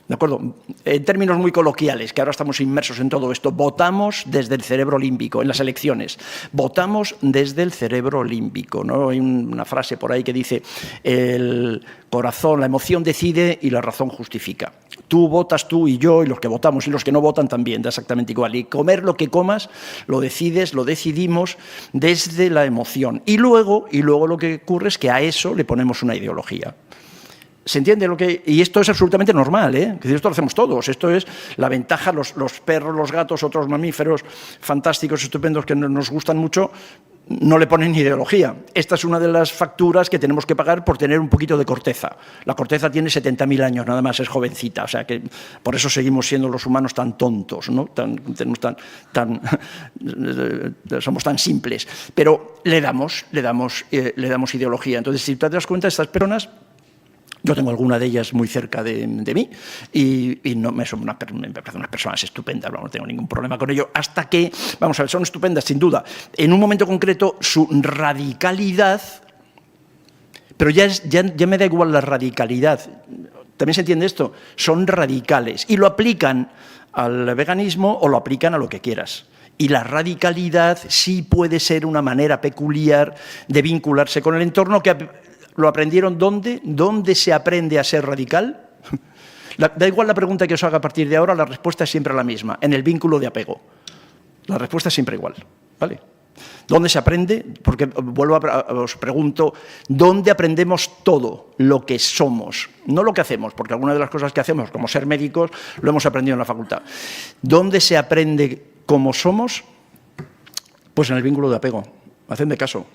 ¿De acuerdo? En términos muy coloquiales, que ahora estamos inmersos en todo esto, votamos desde el cerebro límbico, en las elecciones. Votamos desde el cerebro límbico, ¿no? Hay una frase por ahí que dice, el corazón, la emoción decide y la razón justifica. Tú votas, tú y yo, y los que votamos y los que no votan también, da exactamente igual. Y comer lo que comas, lo decides, lo decidimos desde la emoción. Y luego lo que ocurre es que a eso le ponemos una ideología. ¿Se entiende lo que...? Y esto es absolutamente normal, ¿eh? Esto lo hacemos todos. Esto es la ventaja, los perros, los gatos, otros mamíferos fantásticos, estupendos, que nos gustan mucho, no le ponen ideología. Esta es una de las facturas que tenemos que pagar por tener un poquito de corteza. La corteza tiene 70.000 años, nada más, es jovencita. O sea que por eso seguimos siendo los humanos tan tontos, ¿no? Somos tan simples. Pero le damos ideología. Entonces, si te das cuenta, estas personas... Yo tengo alguna de ellas muy cerca de mí y no, me parecen unas personas estupendas, no tengo ningún problema con ello, hasta que, vamos a ver, son estupendas sin duda. En un momento concreto, su radicalidad, pero ya me da igual la radicalidad, ¿también se entiende esto? Son radicales y lo aplican al veganismo o lo aplican a lo que quieras. Y la radicalidad sí puede ser una manera peculiar de vincularse con el entorno que... ¿Lo aprendieron dónde? ¿Dónde se aprende a ser radical? Da igual la pregunta que os haga a partir de ahora, la respuesta es siempre la misma, en el vínculo de apego. La respuesta es siempre igual, ¿vale? ¿Dónde se aprende? Porque os pregunto, ¿dónde aprendemos todo lo que somos? No lo que hacemos, porque algunas de las cosas que hacemos, como ser médicos, lo hemos aprendido en la facultad. ¿Dónde se aprende cómo somos? Pues en el vínculo de apego. Hacedme caso.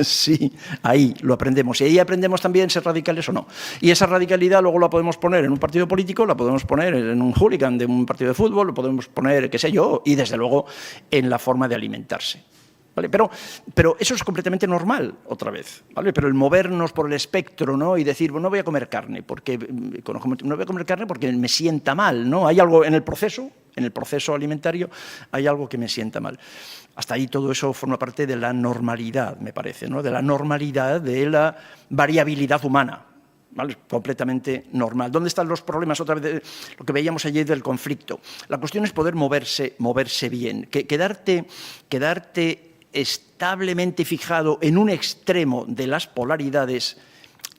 Sí, ahí lo aprendemos. Y ahí aprendemos también ser radicales o no. Y esa radicalidad luego la podemos poner en un partido político, la podemos poner en un hooligan de un partido de fútbol, lo podemos poner, qué sé yo, y desde luego en la forma de alimentarse. ¿Vale? Pero eso es completamente normal, otra vez. ¿Vale? Pero el movernos por el espectro, ¿no? Y decir, bueno, no voy a comer carne porque me sienta mal, ¿no? Hay algo en el proceso alimentario, hay algo que me sienta mal. Hasta ahí todo eso forma parte de la normalidad, me parece, ¿no? De la normalidad de la variabilidad humana. ¿Vale? Completamente normal. ¿Dónde están los problemas? Otra vez, de lo que veíamos ayer del conflicto. La cuestión es poder moverse bien. Quedarte establemente fijado en un extremo de las polaridades,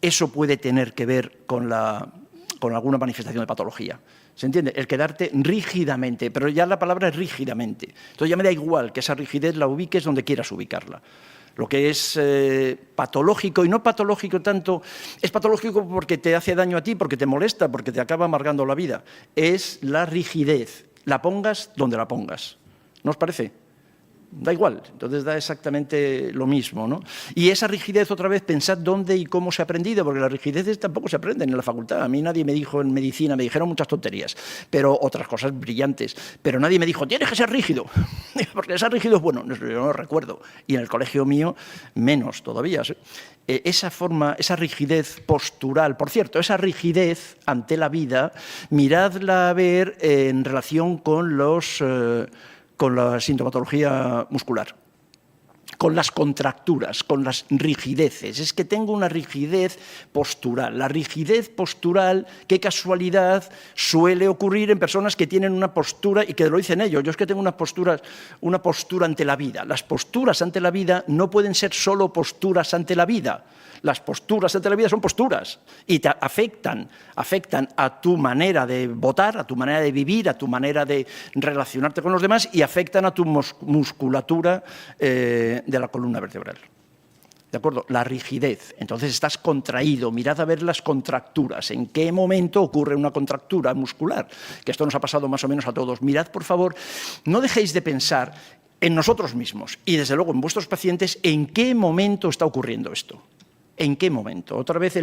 eso puede tener que ver con alguna manifestación de patología. ¿Se entiende? El quedarte rígidamente, pero ya la palabra es rígidamente. Entonces ya me da igual que esa rigidez la ubiques donde quieras ubicarla. Lo que es patológico, y no patológico tanto, es patológico porque te hace daño a ti, porque te molesta, porque te acaba amargando la vida. Es la rigidez, la pongas donde la pongas. ¿No os parece? Da igual, entonces da exactamente lo mismo, ¿no? Y esa rigidez, otra vez, pensad dónde y cómo se ha aprendido, porque las rigideces tampoco se aprenden en la facultad. A mí nadie me dijo en medicina, me dijeron muchas tonterías, pero otras cosas brillantes, pero nadie me dijo, tienes que ser rígido, porque ser rígido es bueno, yo no lo recuerdo, y en el colegio mío menos todavía, ¿sí? Esa forma, esa rigidez postural, por cierto, esa rigidez ante la vida, miradla a ver en relación con la sintomatología muscular, con las contracturas, con las rigideces. Es que tengo una rigidez postural. La rigidez postural, qué casualidad, suele ocurrir en personas que tienen una postura, y que lo dicen ellos, yo es que tengo una postura ante la vida. Las posturas ante la vida no pueden ser solo posturas ante la vida. Las posturas ante la vida son posturas y te afectan a tu manera de votar, a tu manera de vivir, a tu manera de relacionarte con los demás y afectan a tu musculatura de la columna vertebral. ¿De acuerdo? La rigidez. Entonces estás contraído. Mirad a ver las contracturas. ¿En qué momento ocurre una contractura muscular? Que esto nos ha pasado más o menos a todos. Mirad, por favor, no dejéis de pensar en nosotros mismos y, desde luego, en vuestros pacientes, en qué momento está ocurriendo esto. ¿En qué momento? Otra vez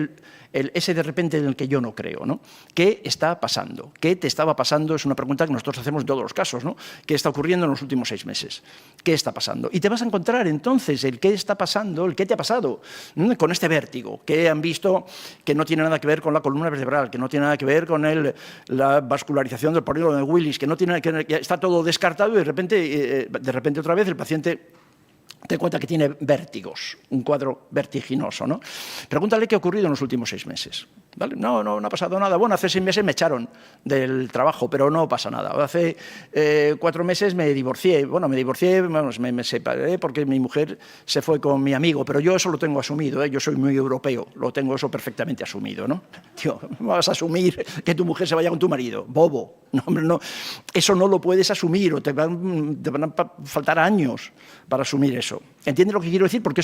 ese de repente en el que yo no creo, ¿no? ¿Qué está pasando? ¿Qué te estaba pasando? Es una pregunta que nosotros hacemos en todos los casos, ¿no? ¿Qué está ocurriendo en los últimos 6 meses? ¿Qué está pasando? Y te vas a encontrar entonces el qué está pasando, el qué te ha pasado, ¿no? Con este vértigo, que han visto que no tiene nada que ver con la columna vertebral, que no tiene nada que ver con la vascularización del polígono de Willis, que está todo descartado y de repente otra vez el paciente te cuenta que tiene vértigos, un cuadro vertiginoso, ¿no? Pregúntale qué ha ocurrido en los últimos 6 meses. ¿Vale? No ha pasado nada. Bueno, hace 6 meses me echaron del trabajo, pero no pasa nada. Hace 4 meses me divorcié. Bueno, me separé porque mi mujer se fue con mi amigo, pero yo eso lo tengo asumido, ¿eh? Yo soy muy europeo, lo tengo eso perfectamente asumido, ¿no? Tío, ¿cómo vas a asumir que tu mujer se vaya con tu marido? Bobo. No, hombre, no. Eso no lo puedes asumir o te van a faltar años para asumir eso. ¿Entiendes lo que quiero decir? Porque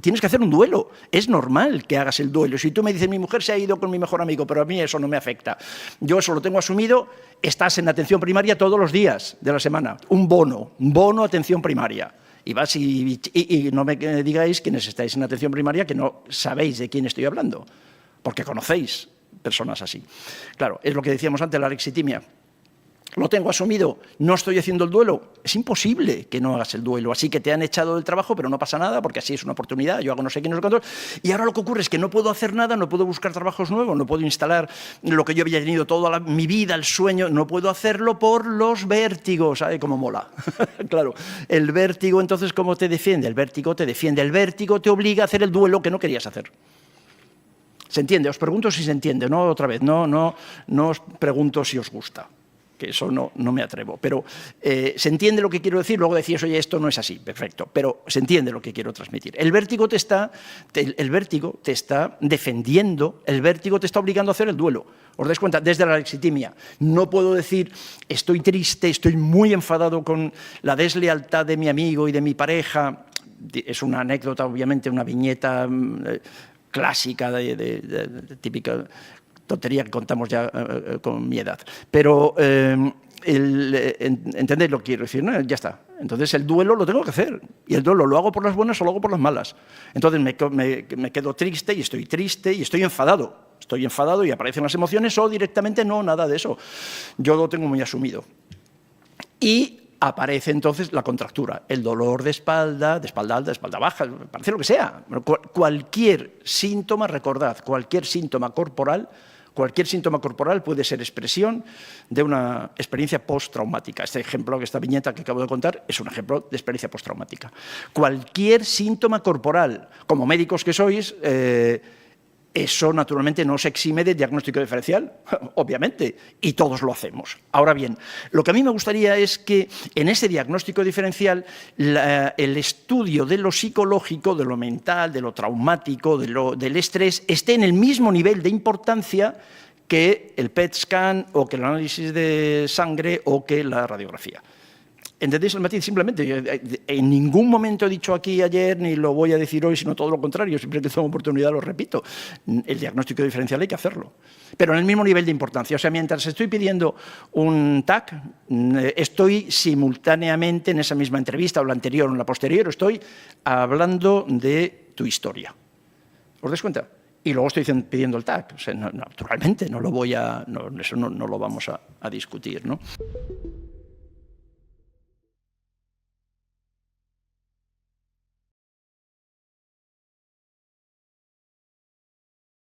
tienes que hacer un duelo. Es normal que hagas el duelo. Si tú me dices, mi mujer se ha ido con mi mejor amigo, pero a mí eso no me afecta. Yo eso lo tengo asumido. Estás en atención primaria todos los días de la semana. Un bono atención primaria. Y vas y no me digáis, quienes estáis en atención primaria, que no sabéis de quién estoy hablando, porque conocéis personas así. Claro, es lo que decíamos antes, la alexitimia. Lo tengo asumido, no estoy haciendo el duelo. Es imposible que no hagas el duelo. Así que te han echado del trabajo, pero no pasa nada, porque así es una oportunidad, yo hago no sé qué, no sé cuánto. Y ahora lo que ocurre es que no puedo hacer nada, no puedo buscar trabajos nuevos, no puedo instalar lo que yo había tenido toda mi vida, el sueño, no puedo hacerlo por los vértigos. ¿Sabe cómo mola? Claro, el vértigo, entonces, ¿cómo te defiende? El vértigo te defiende, el vértigo te obliga a hacer el duelo que no querías hacer. ¿Se entiende? Os pregunto si se entiende, no otra vez, no os pregunto si os gusta. Que eso no me atrevo, pero se entiende lo que quiero decir, luego decías, oye, esto no es así, perfecto, pero se entiende lo que quiero transmitir. El vértigo te está defendiendo, el vértigo te está obligando a hacer el duelo. ¿Os dais cuenta? Desde la alexitimia. No puedo decir, estoy triste, estoy muy enfadado con la deslealtad de mi amigo y de mi pareja. Es una anécdota, obviamente, una viñeta clásica, típica tontería que contamos ya con mi edad. Pero ¿entendéis lo que quiero decir? ¿No? Ya está. Entonces el duelo lo tengo que hacer. Y el duelo lo hago por las buenas o lo hago por las malas. Entonces me quedo triste y estoy enfadado. Estoy enfadado y aparecen las emociones o directamente no, nada de eso. Yo lo tengo muy asumido. Y aparece entonces la contractura, el dolor de espalda alta, de espalda baja, parece lo que sea. Cualquier síntoma, recordad, cualquier síntoma corporal puede ser expresión de una experiencia postraumática. Este ejemplo, esta viñeta que acabo de contar, es un ejemplo de experiencia postraumática. Cualquier síntoma corporal, como médicos que sois, eso naturalmente no se exime de diagnóstico diferencial, obviamente, y todos lo hacemos. Ahora bien, lo que a mí me gustaría es que en ese diagnóstico diferencial el estudio de lo psicológico, de lo mental, de lo traumático, del estrés, esté en el mismo nivel de importancia que el PET scan o que el análisis de sangre o que la radiografía. ¿Entendéis el matiz? Simplemente, en ningún momento he dicho aquí ayer, ni lo voy a decir hoy, sino todo lo contrario. Siempre que tengo oportunidad lo repito. El diagnóstico diferencial hay que hacerlo. Pero en el mismo nivel de importancia. O sea, mientras estoy pidiendo un TAC, estoy simultáneamente en esa misma entrevista, o la anterior o en la posterior, estoy hablando de tu historia. ¿Os dais cuenta? Y luego estoy pidiendo el TAC. O sea, naturalmente, eso no lo vamos a discutir, ¿no?